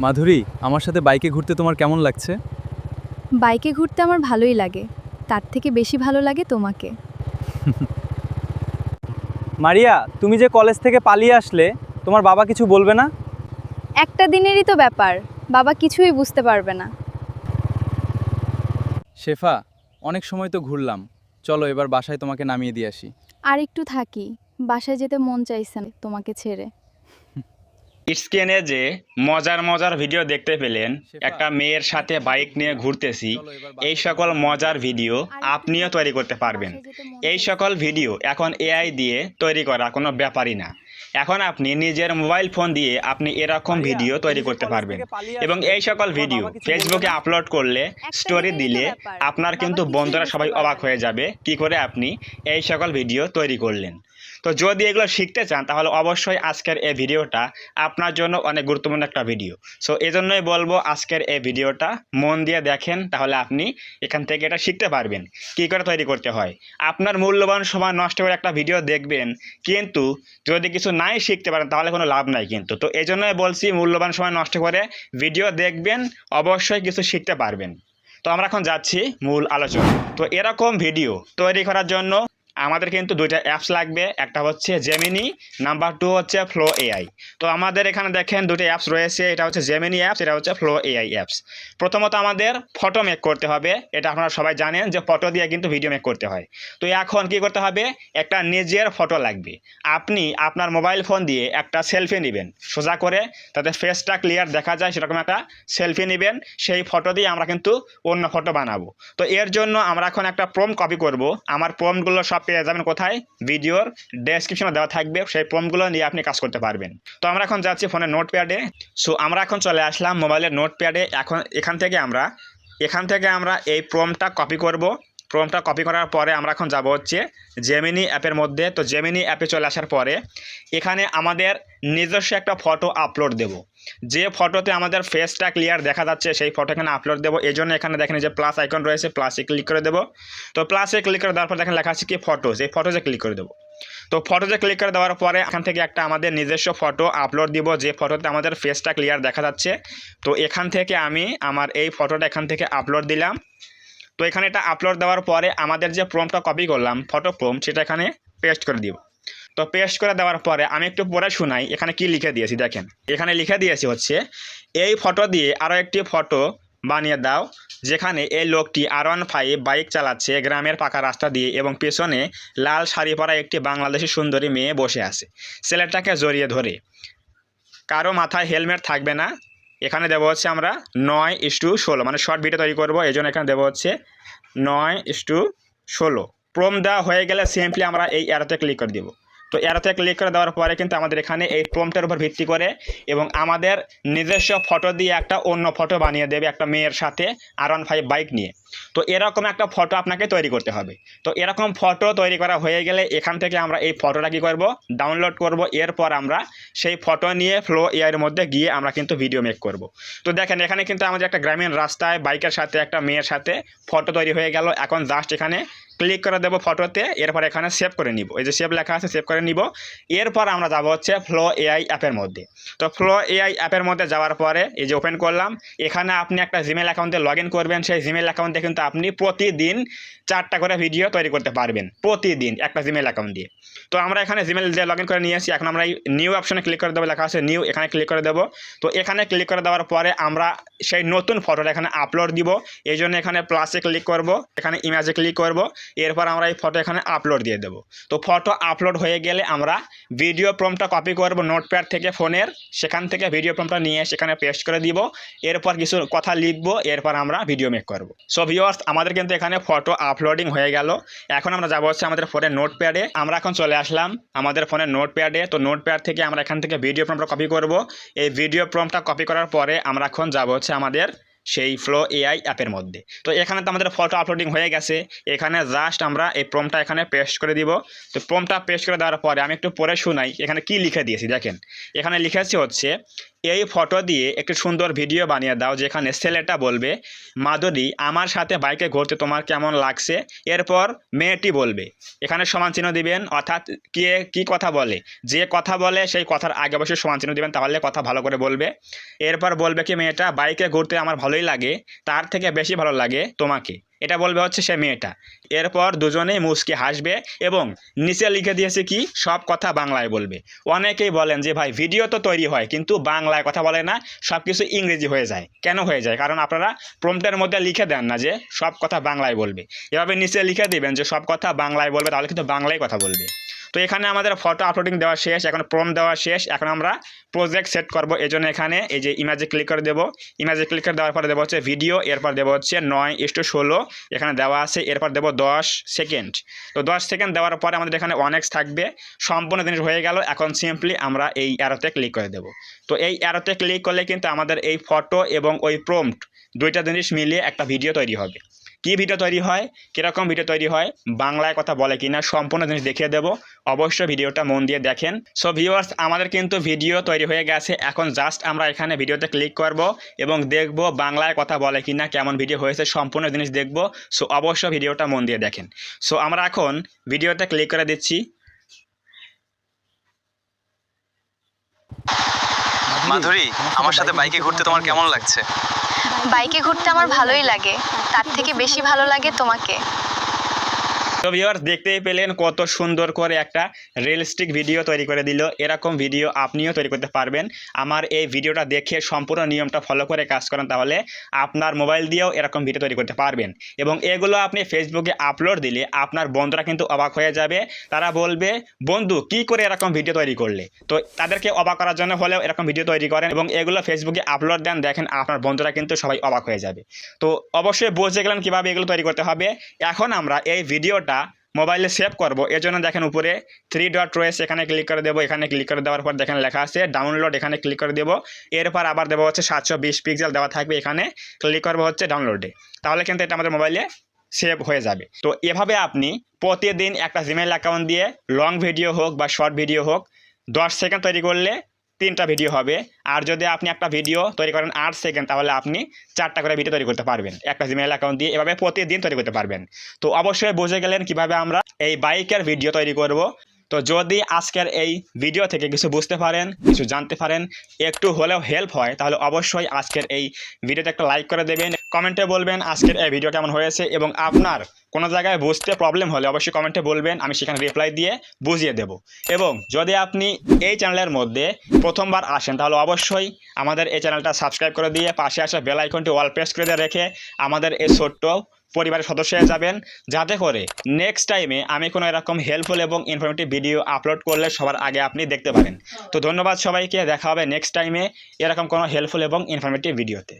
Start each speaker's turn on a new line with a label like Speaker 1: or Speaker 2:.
Speaker 1: মাধুরী, আমার সাথে বাইকে ঘুরতে তোমার কেমন লাগছে?
Speaker 2: বাইকে ঘুরতে আমার ভালোই লাগে, তার থেকে বেশি ভালো লাগে তোমাকে।
Speaker 1: মারিয়া, তুমি যে কলেজ থেকে পালিয়ে আসলে, তোমার বাবা কিছু বলবে না?
Speaker 2: একটা দিনেরই তো ব্যাপার, বাবা কিছুই বুঝতে পারবে না।
Speaker 1: শেফা, অনেক সময় তো ঘুরলাম, চলো এবার বাসায় তোমাকে নামিয়ে দিয়ে আসি।
Speaker 2: আর একটু থাকি, বাসায় যেতে মন চাইছে না তোমাকে ছেড়ে।
Speaker 3: স্ক্রিনে যে মজার মজার ভিডিও দেখতে পেলেন, একটা মেয়ের সাথে বাইক নিয়ে ঘুরতেছি, এই সকল মজার ভিডিও আপনিও তৈরি করতে পারবেন। এই সকল ভিডিও এখন এআই দিয়ে তৈরি করা কোনো ব্যাপারই না। এখন আপনি নিজের মোবাইল ফোন দিয়ে আপনি এরকম ভিডিও তৈরি করতে পারবেন এবং এই সকল ভিডিও ফেসবুকে আপলোড করলে, স্টোরি দিলে আপনার কিন্তু বন্ধুরা সবাই অবাক হয়ে যাবে কি করে আপনি এই সকল ভিডিও তৈরি করলেন। তো যদি এগুলো শিখতে চান তাহলে অবশ্যই আজকের এই ভিডিওটা আপনার জন্য অনেক গুরুত্বপূর্ণ একটা ভিডিও। সো এজন্যই বলবো আজকের এই ভিডিওটা মন দিয়ে দেখেন, তাহলে আপনি এখান থেকে এটা শিখতে পারবেন কী করে তৈরি করতে হয়। আপনার মূল্যবান সময় নষ্ট করে একটা ভিডিও দেখবেন, কিন্তু যদি কিছু নাই শিখতে পারেন তাহলে কোনো লাভ নাই কিন্তু। তো এই জন্যই বলছি মূল্যবান সময় নষ্ট করে ভিডিও দেখবেন, অবশ্যই কিছু শিখতে পারবেন। তো আমরা এখন যাচ্ছি মূল আলোচনা। তো এরকম ভিডিও তৈরি করার জন্য আমাদের কিন্তু দুইটা অ্যাপস লাগবে, একটা হচ্ছে জেমিনি, নাম্বার 2 হচ্ছে ফ্লো এআই। তো আমাদের এখানে দেখেন দুটো অ্যাপস রয়েছে, এটা হচ্ছে জেমিনি অ্যাপস, এটা হচ্ছে ফ্লো এআই অ্যাপস। প্রথমত আমাদের ফটো মেক করতে হবে, এটা আপনারা সবাই জানেন যে ফটো দিয়ে কিন্তু ভিডিও মেক করতে হয়। তো এখন কি করতে হবে, একটা নিজের ফটো লাগবে। আপনি আপনার মোবাইল ফোন দিয়ে একটা সেলফি নেবেন, সোজা করে তাতে ফেসটা ক্লিয়ার দেখা যায় সেরকম একটা সেলফি নেবেন, সেই ফটো দিয়ে আমরা কিন্তু অন্য ফটো বানাবো। তো এর জন্য আমরা এখন একটা প্রম্পট কপি করব। আমার প্রম্পটগুলো সব পেয়ে যাবেন কোথায়, ভিডিওর ডেসক্রিপশনে দেওয়া থাকবে, সেই প্রম্পটগুলো নিয়ে আপনি কাজ করতে পারবেন। তো আমরা এখন যাচ্ছি ফোনের নোটপ্যাডে। সো আমরা এখন চলে আসলাম মোবাইলের নোটপ্যাডে। এখন এখান থেকে আমরা এই প্রম্পটটা কপি করব। প্রম্পটটা কপি করার পরে আমরা এখন যাব হচ্ছে জেমিনি অ্যাপের মধ্যে। তো জেমিনি অ্যাপে চলে আসার পরে এখানে আমাদের নিজস্ব একটা ফটো আপলোড দেব। যে ফটোতে আমাদের ফেসটা ক্লিয়ার দেখা যাচ্ছে সেই ফটো এখানে আপলোড দেবো। এই জন্য এখানে দেখেন যে প্লাস আইকন রয়েছে, প্লাসে ক্লিক করে দেবো। তো প্লাসে ক্লিক করে দেওয়ার পর দেখেন লেখা আছে কি ফটোজ, এই ফটোজে ক্লিক করে দেবো। তো ফটোতে ক্লিক করে দেওয়ার পরে এখান থেকে একটা আমাদের নিজস্ব ফটো আপলোড দিব, যে ফটোতে আমাদের ফেসটা ক্লিয়ার দেখা যাচ্ছে। তো এখান থেকে আমি আমার এই ফটোটা এখান থেকে আপলোড দিলাম। তো এখানে এটা আপলোড দেওয়ার পরে আমাদের যে প্রম্পটটা কপি করলাম, ফটো প্রম্পট, সেটা এখানে পেস্ট করে দিব। তো পেস্ট করে দেওয়ার পরে আমি একটু পড়ে শোনাই এখানে কি লিখে দিয়েছি। দেখেন এখানে লিখে দিয়েছি হচ্ছে, এই ফটো দিয়ে আরও একটি ফটো বানিয়ে দাও যেখানে এই লোকটি R15 বাইক চালাচ্ছে গ্রামের পাকা রাস্তা দিয়ে এবং পেছনে লাল শাড়ি পরা একটি বাংলাদেশি সুন্দরী মেয়ে বসে আছে ছেলেটাকে জড়িয়ে ধরে। কারো মাথায় হেলমেট থাকবে না। এখানে দেবো হচ্ছে আমরা 9:16, মানে শর্ট ভিডিও তৈরি করবো, এই জন্য এখানে দেবো হচ্ছে 9:16। প্রম্পট দেওয়া হয়ে গেলে সিম্পলি আমরা এই অ্যারোতে ক্লিক করে দেবো। তো অ্যারোতে ক্লিক করে দেওয়ার পরে কিন্তু আমাদের এখানে এই প্রম্পটের উপর ভিত্তি করে এবং আমাদের নিজস্ব ফটো দিয়ে একটা অন্য ফটো বানিয়ে দেবে একটা মেয়ের সাথে R15 বাইক নিয়ে। তো এরকম একটা ফটো আপনাকে তৈরি করতে হবে। তো এরকম ফটো তৈরি করা হয়ে গেলে এখান থেকে আমরা এই ফটোটা কী করব, ডাউনলোড করব। এরপর আমরা সেই ফটো নিয়ে ফ্লো এআইয়ের মধ্যে গিয়ে আমরা কিন্তু ভিডিও মেক করব। তো দেখেন এখানে কিন্তু আমাদের একটা গ্রামীণ রাস্তায় বাইকের সাথে একটা মেয়ের সাথে ফটো তৈরি হয়ে গেল। এখন জাস্ট এখানে ক্লিক করে দেবো ফটোতে, এরপর এখানে সেভ করে নিব, এই যে সেভ লেখা আছে সেভ করে নিব। এরপর আমরা যাব হচ্ছে ফ্লো এআই অ্যাপের মধ্যে। তো ফ্লো এআই অ্যাপের মধ্যে যাওয়ার পরে এই যে ওপেন করলাম, এখানে আপনি একটা জিমেল অ্যাকাউন্টে লগ ইন করবেন। সেই জিমেল অ্যাকাউন্টে কিন্তু আপনি প্রতিদিন 4টা করে ভিডিও তৈরি করতে পারবেন, প্রতিদিন একটা জিমেল অ্যাকাউন্ট দিয়ে। তো আমরা এখানে জিমেল দিয়ে লগ ইন করে নিয়ে আসি। এখন আমরা এই নিউ অপশনে ক্লিক করে দেবো, লেখা আছে নিউ, এখানে ক্লিক করে দেবো। তো এখানে ক্লিক করে দেওয়ার পরে আমরা সেই নতুন ফটোটা এখানে আপলোড দিব। এই জন্য এখানে প্লাসে ক্লিক করব, এখানে ইমেজে ক্লিক করব, এরপর আমরা এই ফটো এখানে আপলোড দিয়ে দেবো। তো ফটো আপলোড হয়ে গেলে আমরা ভিডিও প্রম্পটটা কপি করব নোটপ্যাড থেকে ফোনের, সেখান থেকে ভিডিও প্রম্পটটা নিয়ে সেখানে পেস্ট করে দিব। এরপর কিছু কথা লিখব, এরপর আমরা ভিডিও মেক করব। সো ভিউয়ার্স, আমাদের কিন্তু এখানে ফটো আপলোডিং হয়ে গেল। এখন আমরা যাব হচ্ছে আমাদের ফোনের নোটপ্যাডে। আমরা এখন চলে আসলাম আমাদের ফোনের নোটপ্যাডে। তো নোটপ্যাড থেকে আমরা এখান থেকে ভিডিও প্রম্পটটা কপি করব। এই ভিডিও প্রম্পটটা কপি করার পরে আমরা এখন যাব হচ্ছে আমাদের সেই ফ্লো এআই অ্যাপের মধ্যে। তো এখানে তো আমাদের ফটো আপলোডিং হয়ে গেছে, এখানে জাস্ট আমরা এই প্রম্পটটা এখানে পেস্ট করে দিব। তো প্রম্পটটা পেস্ট করে দেওয়ার পরে আমি একটু পরে শোনাই এখানে কি লিখে দিয়েছি। দেখেন এখানে লিখেছি হচ্ছে, এই ফটো দিয়ে একটি সুন্দর ভিডিও বানিয়ে দাও, যেখানে ছেলেটা বলবে, মাধুরী আমার সাথে বাইকে ঘুরতে তোমার কেমন লাগছে। এরপর মেয়েটি বলবে, এখানে সমান চিহ্ন দিবেন, অর্থাৎ কে কী কথা বলে, যে কথা বলে সেই কথার আগে অবশ্যই সমান চিহ্ন দিবেন, তাহলে কথা ভালো করে বলবে। এরপর বলবে কি মেয়েটা, বাইকে ঘুরতে আমার ভালোই লাগে, তার থেকে বেশি ভালো লাগে তোমাকে। এটা বলবে হচ্ছে সে মেয়েটা। এরপর দুজনেই মুচকি হাসবে এবং নিচে লিখে দিয়েছে কি, সব কথা বাংলায় বলবে। অনেকেই বলেন যে ভাই ভিডিও তো তৈরি হয় কিন্তু বাংলায় কথা বলে না, সব কিছু ইংরেজি হয়ে যায়। কেন হয়ে যায়? কারণ আপনারা প্রম্পটের মধ্যে লিখে দেন না যে সব কথা বাংলায় বলবে। এভাবে নিচে লিখে দিবেন যে সব কথা বাংলায় বলবে, তাহলে কিন্তু বাংলায় কথা বলবে। তো এখানে আমাদের ফটো আপলোডিং দেওয়া শেষ, এখন প্রম্পট দেওয়া শেষ। এখন আমরা প্রজেক্ট সেট করব। এই জন্য এখানে এই যে ইমেজে ক্লিক করে দেবো। ইমেজে ক্লিক করে দেওয়ার পরে দেবো হচ্ছে ভিডিও, এরপর দেবো হচ্ছে 9:16 এখানে দেওয়া আছে। এরপর দেবো 10 সেকেন্ড। তো 10 সেকেন্ড দেওয়ার পরে আমাদের এখানে 1x থাকবে। সম্পূর্ণ জিনিস হয়ে গেল। এখন সিম্পলি আমরা এই অ্যারোতে ক্লিক করে দেবো। তো এই অ্যারোতে ক্লিক করলে কিন্তু আমাদের এই ফটো এবং ওই প্রম্পট দুইটা জিনিস মিলিয়ে একটা ভিডিও তৈরি হবে। কী ভিডিও তৈরি হয়, কীরকম ভিডিও তৈরি হয়, বাংলায় কথা বলে কিনা, সম্পূর্ণ জিনিস দেখিয়ে দেবো। অবশ্যই ভিডিওটা মন দিয়ে দেখেন। সো ভিউয়ার্স, আমাদের কিন্তু ভিডিও তৈরি হয়ে গেছে। এখন জাস্ট আমরা এখানে ভিডিওতে ক্লিক করব এবং দেখব বাংলায় কথা বলে কিনা, কেমন ভিডিও হয়েছে, সম্পূর্ণ জিনিস দেখব। সো অবশ্যই ভিডিওটা মন দিয়ে দেখেন। সো আমরা এখন ভিডিওতে ক্লিক করে দিচ্ছি।
Speaker 4: মাধুরী, আমার সাথে বাইকে ঘুরতে তোমার কেমন লাগছে?
Speaker 2: বাইকে ঘুরতে আমার ভালোই লাগে, তার থেকে বেশি ভালো লাগে তোমাকে।
Speaker 3: তো ভিউয়ার্স, দেখতেই পেলেন কত সুন্দর করে একটা রিয়েলিস্টিক ভিডিও তৈরি করে দিল। এরকম ভিডিও আপনিও তৈরি করতে পারবেন। আমার এই ভিডিওটা দেখে সম্পূর্ণ নিয়মটা ফলো করে কাজ করেন, তাহলে আপনার মোবাইল দিয়েও এরকম ভিডিও তৈরি করতে পারবেন। এবং এগুলো আপনি ফেসবুকে আপলোড দিলে আপনার বন্ধুরা কিন্তু অবাক হয়ে যাবে। তারা বলবে, বন্ধু কী করে এরকম ভিডিও তৈরি করলে। তো তাদেরকে অবাক করার জন্য হলেও এরকম ভিডিও তৈরি করেন এবং এগুলো ফেসবুকে আপলোড দেন, দেখেন আপনার বন্ধুরা কিন্তু সবাই অবাক হয়ে যাবে। তো অবশ্যই বুঝে গেলেন কীভাবে এগুলো তৈরি করতে হবে। এখন আমরা এই ভিডিওটা মোবাইলে সেভ করব। এর জন্য দেখেন উপরে 3 ডট রয়েছে, এখানে ক্লিক করে দেবো। এখানে ক্লিক করে দেওয়ার পর দেখেন লেখা আছে ডাউনলোড, এখানে ক্লিক করে দেবো। এরপর আবার দেবো হচ্ছে 720 পিক্সেল দেওয়া থাকবে, এখানে ক্লিক করবো হচ্ছে ডাউনলোডে। তাহলে কিন্তু এটা আমাদের মোবাইলে সেভ হয়ে যাবে। তো এভাবে আপনি প্রতিদিন একটা জিমেইল অ্যাকাউন্ট দিয়ে লং ভিডিও হোক বা শর্ট ভিডিও হোক 10 সেকেন্ড তৈরি করলে 3টা ভিডিও হবে। আর যদি আপনি একটা ভিডিও তৈরি করেন 8 সেকেন্ড, তাহলে আপনি 4টা করে ভিডিও তৈরি করতে পারবেন একটা জিমেইল অ্যাকাউন্ট দিয়ে। এভাবে প্রতিদিন তৈরি করতে পারবেন। তো অবশ্যই বুঝে গেলেন কিভাবে আমরা এই বাইকের ভিডিও তৈরি করব। তো যদি আজকের এই ভিডিও থেকে কিছু বুঝতে পারেন, কিছু জানতে পারেন, একটু হলেও হেল্প হয়, তাহলে অবশ্যই আজকের এই ভিডিওতে একটা লাইক করে দেবেন। কমেন্টে বলবেন আজকের এই ভিডিও কেমন হয়েছে এবং আপনার কোনো জায়গায় বুঝতে প্রবলেম হলে অবশ্যই কমেন্টে বলবেন, আমি সেখানে রিপ্লাই দিয়ে বুঝিয়ে দেব। এবং যদি আপনি এই চ্যানেলের মধ্যে প্রথমবার আসেন, তাহলে অবশ্যই আমাদের এই চ্যানেলটা সাবস্ক্রাইব করে দিয়ে পাশে আসা বেল আইকনটি অল প্রেস করে দিয়ে রেখে আমাদের এই ছোট্ট পরিবারের সদস্য হয়ে যাবেন, যাতে করে নেক্সট টাইমে আমি কোনো এরকম হেল্পফুল এবং ইনফরমেটিভ ভিডিও আপলোড করলে সবার আগে আপনি দেখতে পারেন। তো ধন্যবাদ সবাইকে, দেখা হবে নেক্সট টাইমে এরকম কোনো হেল্পফুল এবং ইনফরমেটিভ ভিডিওতে।